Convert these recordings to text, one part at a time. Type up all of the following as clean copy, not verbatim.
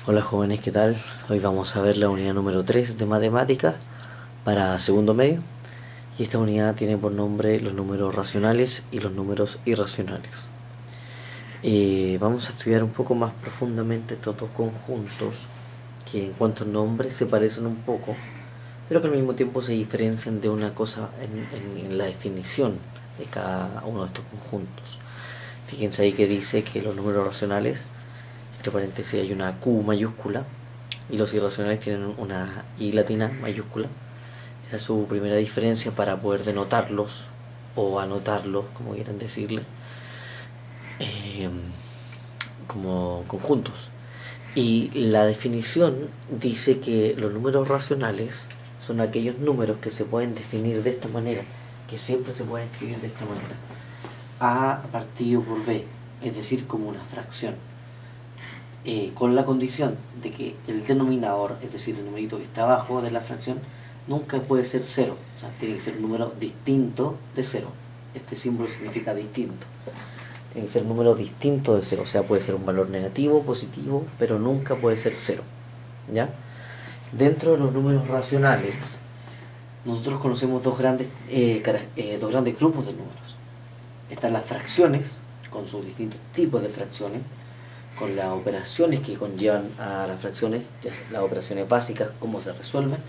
Hola jóvenes, ¿qué tal? Hoy vamos a ver la unidad número 3 de matemáticas para segundo medio y esta unidad tiene por nombre los números racionales y los números irracionales. Vamos a estudiar un poco más profundamente estos dos conjuntos que en cuanto a nombre se parecen un poco, pero que al mismo tiempo se diferencian de una cosa en la definición de cada uno de estos conjuntos. Fíjense ahí que dice que los números racionales, entre paréntesis hay una Q mayúscula, y los irracionales tienen una I latina mayúscula. Esa es su primera diferencia para poder denotarlos o anotarlos, como quieran decirle, eh, como conjuntos. Y la definición dice que los números racionales son aquellos números que se pueden definir de esta manera, que siempre se pueden escribir de esta manera: A partido por B, es decir, como una fracción. Con la condición de que el denominador, es decir, el numerito que está abajo de la fracción, nunca puede ser cero. O sea, tiene que ser un número distinto de cero. Este símbolo significa distinto. Tiene que ser un número distinto de cero. O sea, puede ser un valor negativo, positivo, pero nunca puede ser cero. ¿Ya? Dentro de los números racionales, nosotros conocemos dos grandes grupos de números. Están las fracciones, con sus distintos tipos de fracciones, con las operaciones que conllevan a las fracciones, las operaciones básicas, cómo se resuelven,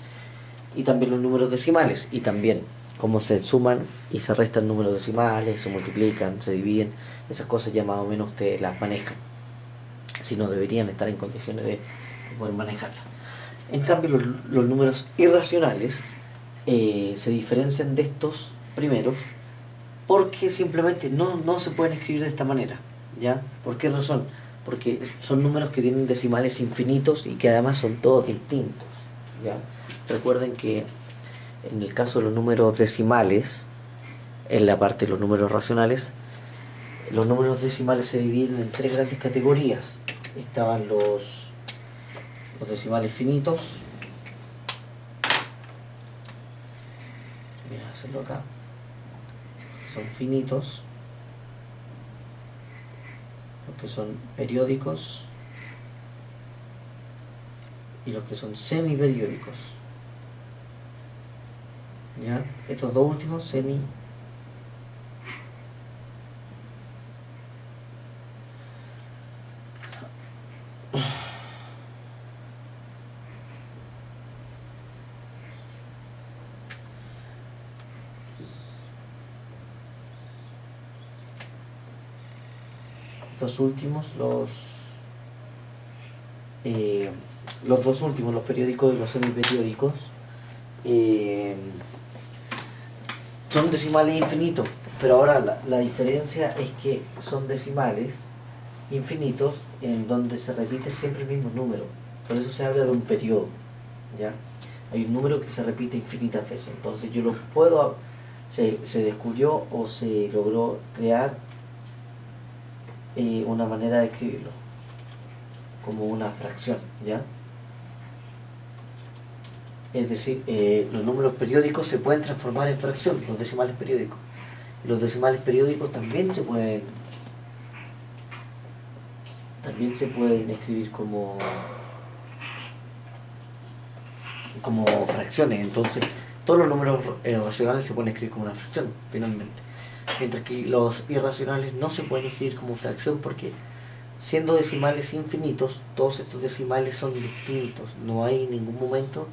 y también los números decimales, y también cómo se suman y se restan números decimales, se multiplican, se dividen. Esas cosas ya más o menos ustedes las manejan, si no deberían estar en condiciones de poder manejarlas. En cambio, los números irracionales se diferencian de estos primeros porque simplemente no se pueden escribir de esta manera. ¿Ya? ¿Por qué razón? Porque son números que tienen decimales infinitos y que además son todos distintos. ¿Ya? Recuerden que en el caso de los números decimales, en la parte de los números racionales, los números decimales se dividen en tres grandes categorías. Estaban los decimales finitos. Voy a hacerlo acá. Son finitos. Los que son periódicos y los que son semiperiódicos. ¿Ya? Estos dos últimos, estos últimos, los dos últimos, los periódicos y los semiperiódicos, son decimales infinitos, pero ahora la diferencia es que son decimales infinitos en donde se repite siempre el mismo número. Por eso se habla de un periodo. ¿Ya? Hay un número que se repite infinitas veces. Entonces yo lo puedo, se descubrió o se logró crear una manera de escribirlo como una fracción. ¿Ya? Es decir, los números periódicos se pueden transformar en fracción, los decimales periódicos. Los decimales periódicos también se pueden escribir como fracciones. Entonces todos los números racionales se pueden escribir como una fracción finalmente, mientras que los irracionales no se pueden escribir como fracción porque, siendo decimales infinitos, todos estos decimales son distintos. No hay ningún momento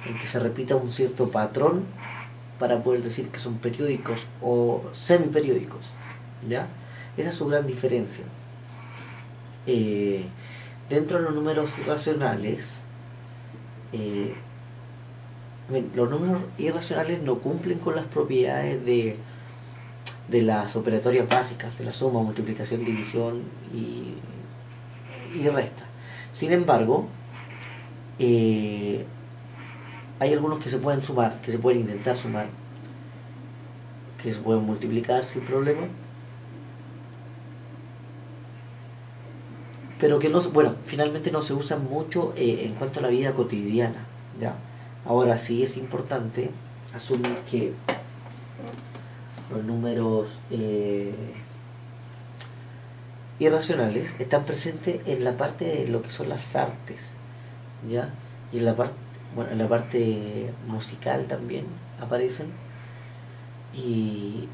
en que se repita un cierto patrón para poder decir que son periódicos o semiperiódicos. ¿Ya? Esa es su gran diferencia. Dentro de los números irracionales, los números irracionales no cumplen con las propiedades de las operatorias básicas, de la suma, multiplicación, división y resta. Sin embargo, hay algunos que se pueden sumar, que se pueden intentar sumar, que se pueden multiplicar sin problema, pero que finalmente no se usan mucho en cuanto a la vida cotidiana. ¿Ya? Ahora sí es importante asumir que los números irracionales están presentes en la parte de lo que son las artes, ¿ya? Y en la parte, bueno, en la parte musical también aparecen, y,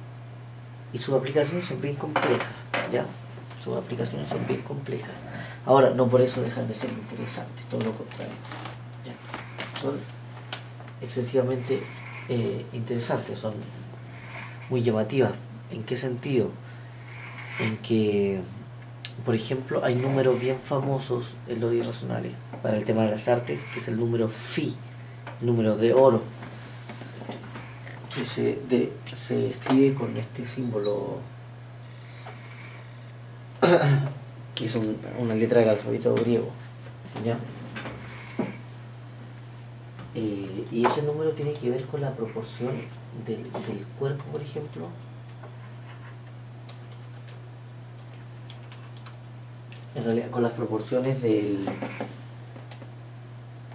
y sus aplicaciones son bien complejas, ¿ya? Sus aplicaciones son bien complejas. Ahora, no por eso dejan de ser interesantes, todo lo contrario, ¿ya? Son excesivamente interesantes, son muy llamativas. ¿En qué sentido? En que, por ejemplo, hay números bien famosos en los irracionales para el tema de las artes, que es el número phi, el número de oro, que se escribe con este símbolo que es una letra del alfabeto griego, ¿ya? Y ese número tiene que ver con la proporción del cuerpo, por ejemplo. En realidad, con las proporciones del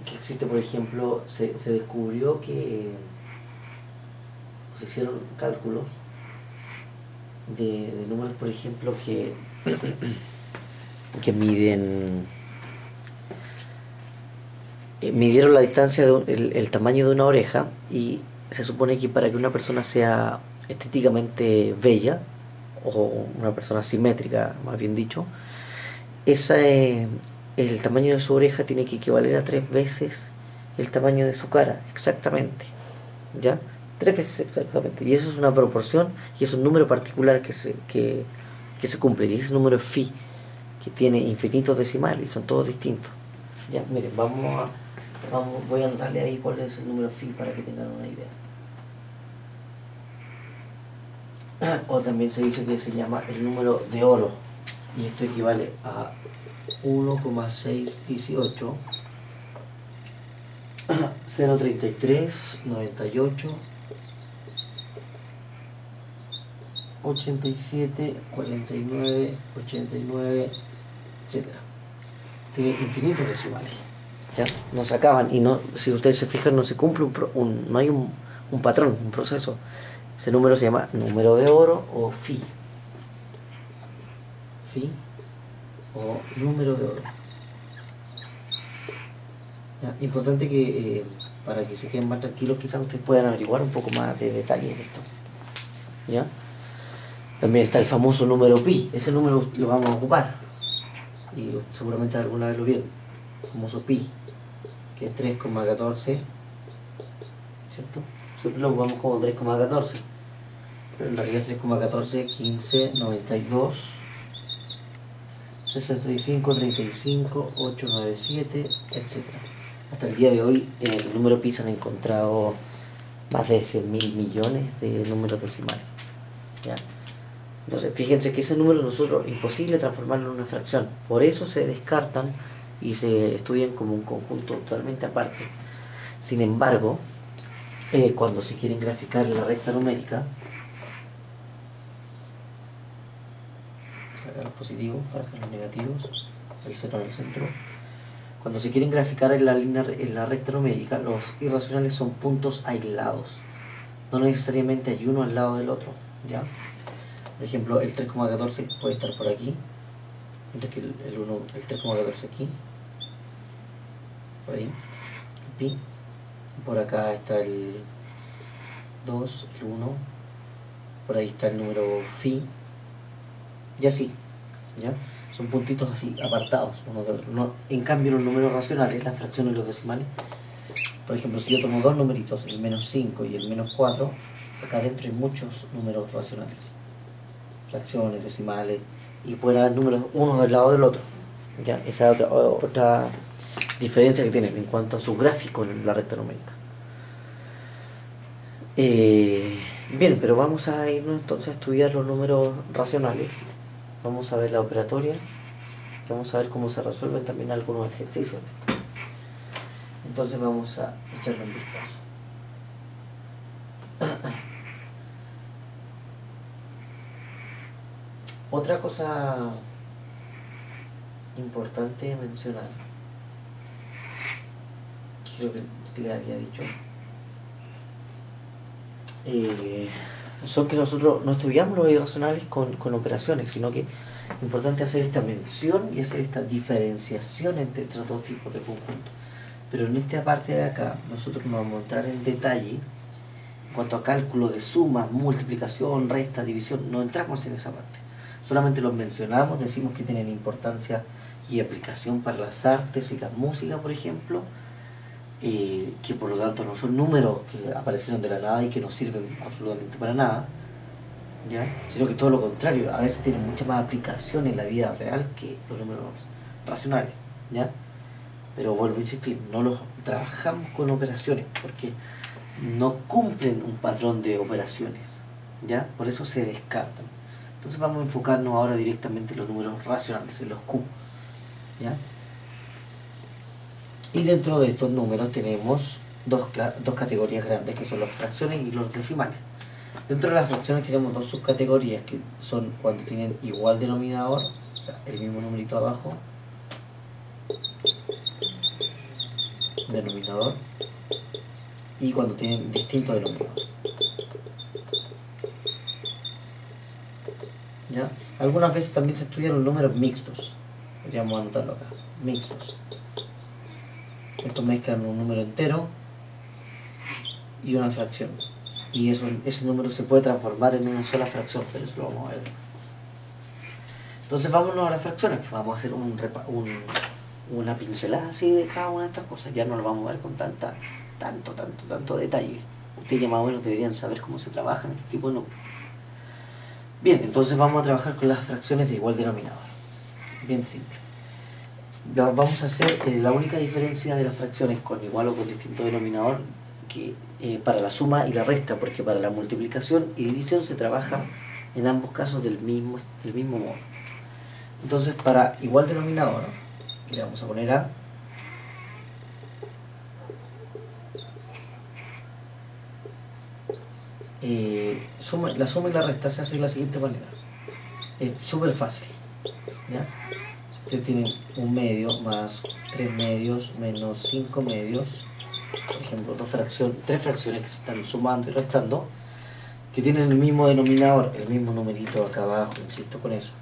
que existe, por ejemplo, se descubrió que se hicieron cálculos de números, por ejemplo, que midieron la distancia el tamaño de una oreja, y se supone que para que una persona sea estéticamente bella, o una persona simétrica, más bien dicho, el tamaño de su oreja tiene que equivaler a 3 veces el tamaño de su cara, exactamente, ¿ya? 3 veces exactamente. Y eso es una proporción, y es un número particular que se cumple, y ese número es phi, que tiene infinitos decimales, y son todos distintos. Ya, miren, voy a anotarle ahí cuál es el número phi para que tengan una idea. O también se dice que se llama el número de oro, y esto equivale a 1,618 033 98 87 49 89, etcétera. Tiene infinitos decimales, ya no se acaban, y no, si ustedes se fijan, no se cumple no hay un patrón, un proceso. Ese número se llama número de oro o phi o número de oro. Ya, importante que para que se queden más tranquilos, quizás ustedes puedan averiguar un poco más de detalles de esto, ¿ya? También está el famoso número pi, ese número lo vamos a ocupar, y seguramente alguna vez lo vieron, el famoso pi, que es 3,14, ¿cierto? Siempre lo ocupamos como 3,14, pero en realidad es 3,14, 15, 92, 65, 35, 897, etc. Hasta el día de hoy, en el número pi se han encontrado más de 100.000 millones de números decimales, ¿ya? Entonces, fíjense que ese número nosotros imposible transformarlo en una fracción. Por eso se descartan y se estudian como un conjunto totalmente aparte. Sin embargo, cuando se quieren graficar la recta numérica, sacar los positivos, sacar los negativos, el cero en el centro. Cuando se quieren graficar en la recta numérica, los irracionales son puntos aislados. No necesariamente hay uno al lado del otro, ¿ya? Por ejemplo, el 3,14 puede estar por aquí, mientras que el 3,14 aquí, por ahí, el pi. Por acá está el 2, el 1, por ahí está el número phi, y así, ¿ya? Son puntitos así, apartados uno de otro. No, en cambio, los números racionales, las fracciones y los decimales, por ejemplo, si yo tomo dos numeritos, el menos 5 y el menos 4, acá adentro hay muchos números racionales, fracciones, decimales, y pueden haber números uno del lado del otro, ¿ya? Esa es otra diferencia que tienen en cuanto a su gráfico en la recta numérica. Bien, pero vamos a irnos entonces a estudiar los números racionales. Vamos a ver la operatoria, vamos a ver cómo se resuelven también algunos ejercicios de esto. Entonces vamos a echarle un vistazo. Otra cosa importante mencionar, que creo que le había dicho, son que nosotros no estudiamos los irracionales con operaciones, sino que Importante hacer esta mención y hacer esta diferenciación entre estos dos tipos de conjuntos. Pero en esta parte de acá nosotros nos vamos a entrar en detalle en cuanto a cálculo de suma, multiplicación, resta, división. No entramos en esa parte. Solamente los mencionamos, decimos que tienen importancia y aplicación para las artes y la música, por ejemplo, que por lo tanto no son números que aparecieron de la nada y que no sirven absolutamente para nada, ¿ya? Sino que todo lo contrario, a veces tienen mucha más aplicación en la vida real que los números racionales, ¿ya? Pero vuelvo a insistir, no los trabajamos con operaciones porque no cumplen un patrón de operaciones, ¿ya? Por eso se descartan. Entonces vamos a enfocarnos ahora directamente en los números racionales, en los Q, ¿ya? Y dentro de estos números tenemos dos categorías grandes, que son las fracciones y los decimales. Dentro de las fracciones tenemos dos subcategorías, que son cuando tienen igual denominador, o sea, el mismo numerito abajo, denominador, y cuando tienen distinto denominador. ¿Ya? Algunas veces también se estudian los números mixtos, podríamos anotarlo acá, mixtos. Estos mezclan un número entero y una fracción. Y ese número se puede transformar en una sola fracción, pero eso lo vamos a ver. Entonces vámonos a las fracciones. Vamos a hacer una pincelada así de cada una de estas cosas. Ya no lo vamos a ver con tanto detalle. Ustedes ya más o menos deberían saber cómo se trabaja en este tipo de números. Bien, entonces vamos a trabajar con las fracciones de igual denominador. Bien simple. Vamos a hacer la única diferencia de las fracciones con igual o con distinto denominador que para la suma y la resta, porque para la multiplicación y división se trabaja en ambos casos del mismo modo. Entonces para igual denominador le vamos a poner A, la suma y la resta se hace de la siguiente manera. Es súper fácil, ¿ya? Ustedes tienen un medio más 3 medios menos 5 medios, por ejemplo, tres fracciones que se están sumando y restando, que tienen el mismo denominador, el mismo numerito acá abajo, insisto con eso.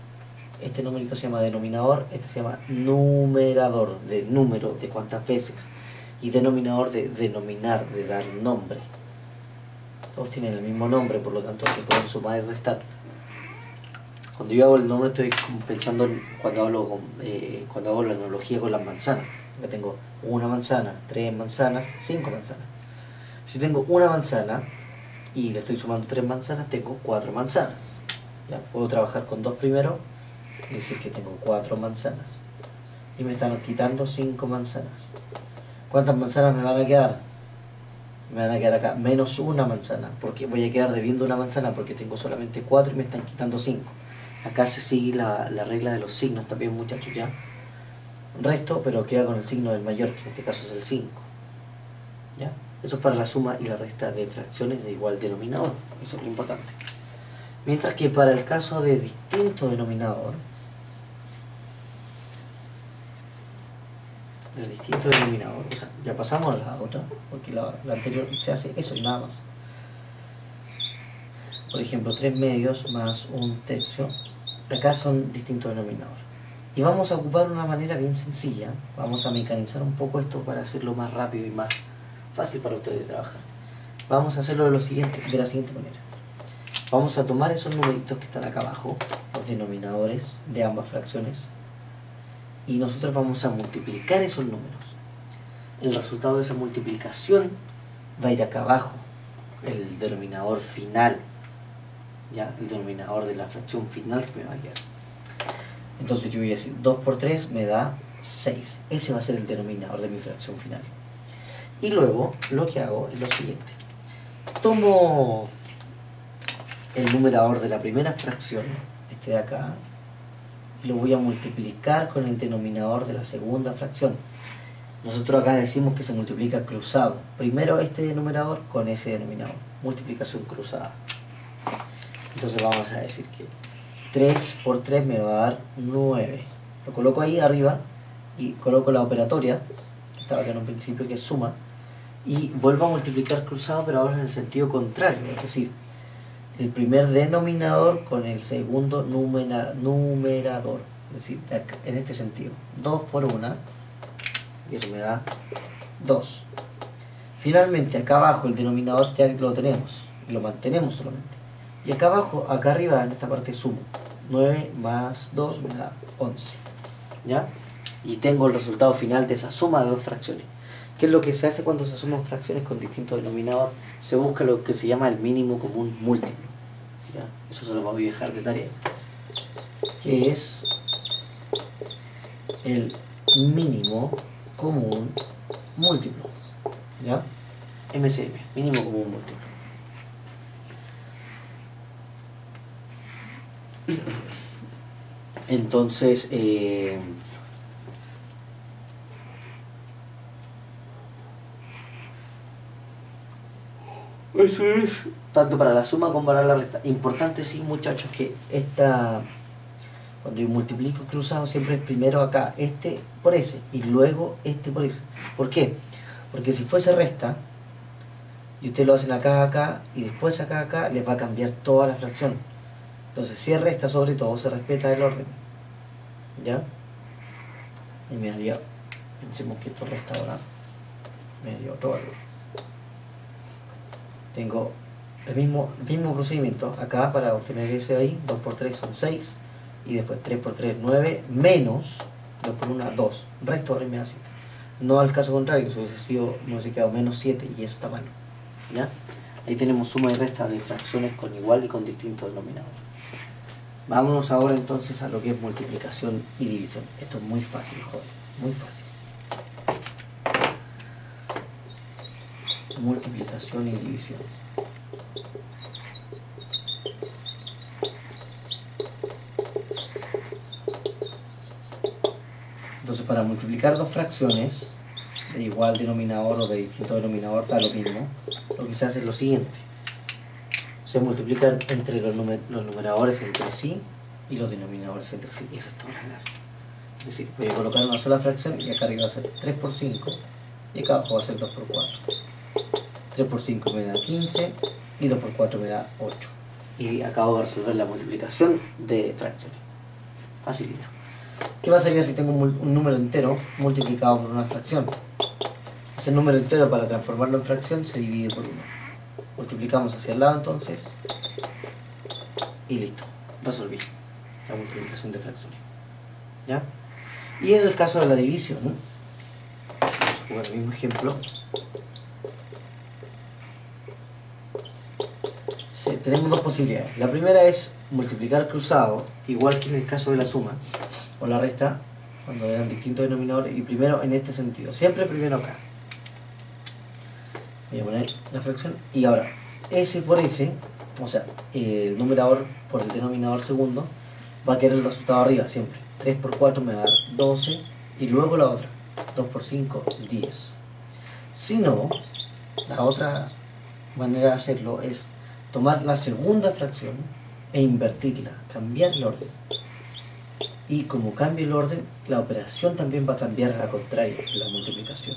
Este numerito se llama denominador, este se llama numerador, de número, de cuántas veces, y denominador de denominar, de dar nombre. Todos tienen el mismo nombre, por lo tanto se pueden sumar y restar. Cuando yo hago el nombre estoy pensando en cuando hago la analogía con las manzanas. Yo tengo una manzana, 3 manzanas, 5 manzanas. Si tengo una manzana y le estoy sumando 3 manzanas, tengo 4 manzanas. ¿Ya? Puedo trabajar con 2 primero y decir que tengo 4 manzanas. Y me están quitando 5 manzanas. ¿Cuántas manzanas me van a quedar? Me van a quedar acá menos una manzana, porque voy a quedar debiendo una manzana porque tengo solamente 4 y me están quitando 5. Acá se sigue la regla de los signos también, muchachos, ya. Resto, pero queda con el signo del mayor, que en este caso es el 5. ¿Ya? Eso es para la suma y la resta de fracciones de igual denominador. Eso es lo importante. Mientras que para el caso de distinto denominador, o sea, ya pasamos a la otra, porque la anterior se hace eso y nada más. Por ejemplo, 3 medios más 1/3. Acá son distintos denominadores. Y vamos a ocupar una manera bien sencilla. Vamos a mecanizar un poco esto para hacerlo más rápido y más fácil para ustedes de trabajar. Vamos a hacerlo de la siguiente manera. Vamos a tomar esos numeritos que están acá abajo, los denominadores de ambas fracciones, y nosotros vamos a multiplicar esos números. El resultado de esa multiplicación va a ir acá abajo, el denominador final. Ya, el denominador de la fracción final que me va a quedar. Entonces yo voy a decir 2 por 3 me da 6. Ese va a ser el denominador de mi fracción final. Y luego lo que hago es lo siguiente. Tomo el numerador de la primera fracción, este de acá, y lo voy a multiplicar con el denominador de la segunda fracción. Nosotros acá decimos que se multiplica cruzado. Primero este numerador con ese denominador. Multiplicación cruzada. Entonces vamos a decir que 3 por 3 me va a dar 9. Lo coloco ahí arriba y coloco la operatoria, que estaba acá en un principio, que es suma, y vuelvo a multiplicar cruzado, pero ahora en el sentido contrario. Es decir, el primer denominador con el segundo numerador. Es decir, en este sentido, 2 por 1, y eso me da 2. Finalmente, acá abajo el denominador ya lo tenemos, y lo mantenemos solamente. Y acá abajo, acá arriba, en esta parte sumo. 9 más 2 me da 11. ¿Ya? Y tengo el resultado final de esa suma de dos fracciones. ¿Qué es lo que se hace cuando se suman fracciones con distinto denominador? Se busca lo que se llama el mínimo común múltiplo. ¿Ya? Eso se lo voy a dejar de tarea. Que es el mínimo común múltiplo. ¿Ya? MCM, mínimo común múltiplo. Entonces, eso es tanto para la suma como para la resta. Importante, sí, muchachos, que cuando yo multiplico cruzado siempre es primero acá este por ese y luego este por ese. ¿Por qué? Porque si fuese resta y ustedes lo hacen acá y después acá, les va a cambiar toda la fracción. Entonces, si es resta, sobre todo se respeta el orden. ¿Ya? Y me dio, pensemos que esto resta ahora, me dio otro valor. Tengo el mismo procedimiento acá para obtener ese de ahí. 2 por 3 son 6 y después 3 por 3 9 menos 2 por 1 2, resto ahora me da 7. No al caso contrario, que me hubiese quedado menos 7 y eso está malo. ¿Ya? Ahí tenemos suma y resta de fracciones con igual y con distinto denominador. Vámonos ahora entonces a lo que es multiplicación y división. Esto es muy fácil, joder, muy fácil. Multiplicación y división. Entonces, para multiplicar dos fracciones de igual denominador o de distinto denominador, da lo mismo, lo que se hace es lo siguiente. Se multiplican entre los numeradores entre sí y los denominadores entre sí. Y eso es toda la gracia. Es decir, voy a colocar una sola fracción y acá arriba va a ser 3 por 5 y acá abajo va a ser 2 por 4. 3 por 5 me da 15 y 2 por 4 me da 8. Y acabo de resolver la multiplicación de fracciones. Facilito. ¿Qué pasaría si tengo un número entero multiplicado por una fracción? Ese número entero, para transformarlo en fracción, se divide por 1. Multiplicamos hacia el lado entonces y listo, resolví la multiplicación de fracciones. ¿Ya? Y en el caso de la división, vamos a jugar el mismo ejemplo. Sí, tenemos dos posibilidades. La primera es multiplicar cruzado, igual que en el caso de la suma o la resta, cuando eran distintos denominadores, y primero en este sentido, siempre primero acá. Voy a poner la fracción y ahora S por S, o sea, el numerador por el denominador segundo, va a quedar el resultado arriba siempre. 3 por 4 me va a dar 12 y luego la otra, 2 por 5, 10. Si no, la otra manera de hacerlo es tomar la segunda fracción e invertirla, cambiar el orden. Y como cambia el orden, la operación también va a cambiar a la contraria, la multiplicación.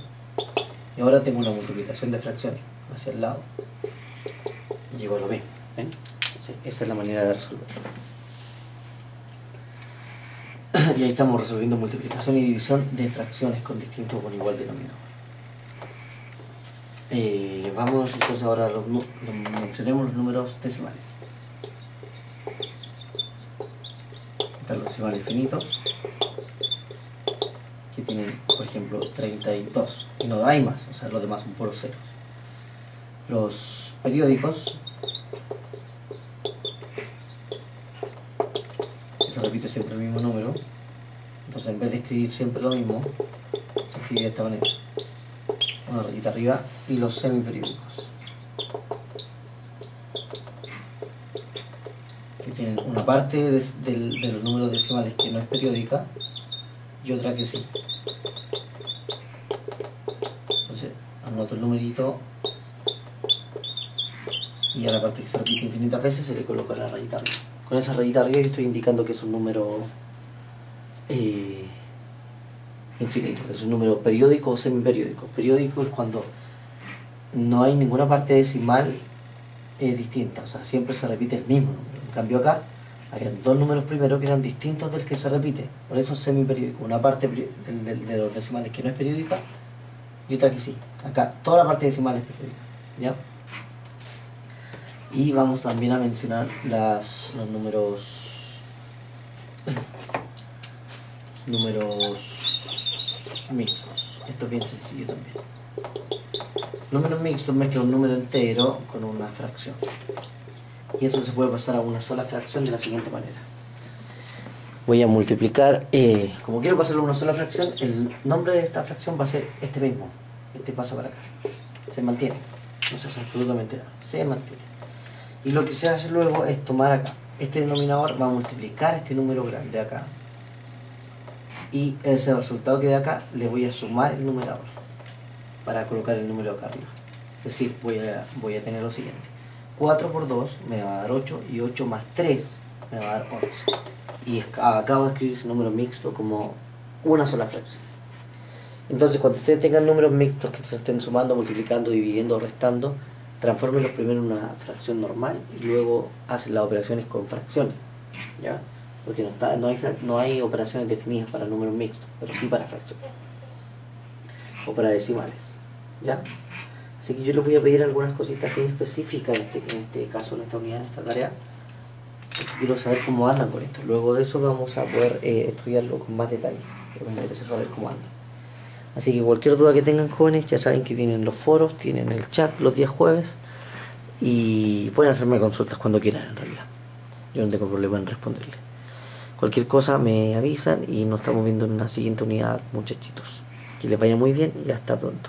Y ahora tengo una multiplicación de fracciones hacia el lado. Y llego a lo mismo. ¿Ven? Sí, esa es la manera de resolverlo. Y ahí estamos resolviendo multiplicación y división de fracciones con distinto o con igual denominador. Vamos entonces ahora mencionemos los números decimales. Están los decimales finitos, que tienen, por ejemplo, 32. Y no hay más, o sea, los demás son puros ceros. Los periódicos, que se repite siempre el mismo número. Entonces, en vez de escribir siempre lo mismo, se escribe de esta manera. Una rayita arriba. Y los semiperiódicos, que tienen una parte de los números decimales que no es periódica y otra que sí. Entonces anoto el numerito y a la parte que se repite infinitas veces se le coloca la rayita arriba. Con esa rayita arriba yo estoy indicando que es un número infinito, que es un número periódico o semiperiódico. Periódico es cuando no hay ninguna parte decimal distinta, o sea, siempre se repite el mismo número. En cambio acá, había dos números primero que eran distintos del que se repite, por eso es semiperiódico. Una parte de los decimales que no es periódica y otra que sí. Acá toda la parte decimal es periódica, ¿ya? Y vamos también a mencionar los números mixtos. Esto es bien sencillo también. Números mixtos mezclan un número entero con una fracción. Y eso se puede pasar a una sola fracción de la siguiente manera. Voy a multiplicar, como quiero pasarlo a una sola fracción, el nombre de esta fracción va a ser este mismo. Este pasa para acá. Se mantiene. No se hace absolutamente nada. Se mantiene. Y lo que se hace luego es tomar acá. Este denominador va a multiplicar este número grande acá. Y ese resultado que de acá le voy a sumar el numerador para colocar el número acá arriba. Es decir, voy a tener lo siguiente. 4 por 2 me va a dar 8 y 8 más 3 me va a dar 11. Y acabo de escribir ese número mixto como una sola fracción. Entonces cuando ustedes tengan números mixtos que se estén sumando, multiplicando, dividiendo o restando, transfórmenlos primero en una fracción normal y luego hacen las operaciones con fracciones, ¿ya? Porque no hay operaciones definidas para números mixtos, pero sí para fracciones o para decimales, ¿ya? Así que yo les voy a pedir algunas cositas bien específicas en este caso, en esta unidad, en esta tarea. Quiero saber cómo andan con esto. Luego de eso vamos a poder estudiarlo con más detalle, pero me interesa saber cómo andan. Así que cualquier duda que tengan, jóvenes, ya saben que tienen los foros, tienen el chat los días jueves y pueden hacerme consultas cuando quieran, en realidad. Yo no tengo problema en responderles. Cualquier cosa me avisan y nos estamos viendo en una siguiente unidad, muchachitos. Que les vaya muy bien y hasta pronto.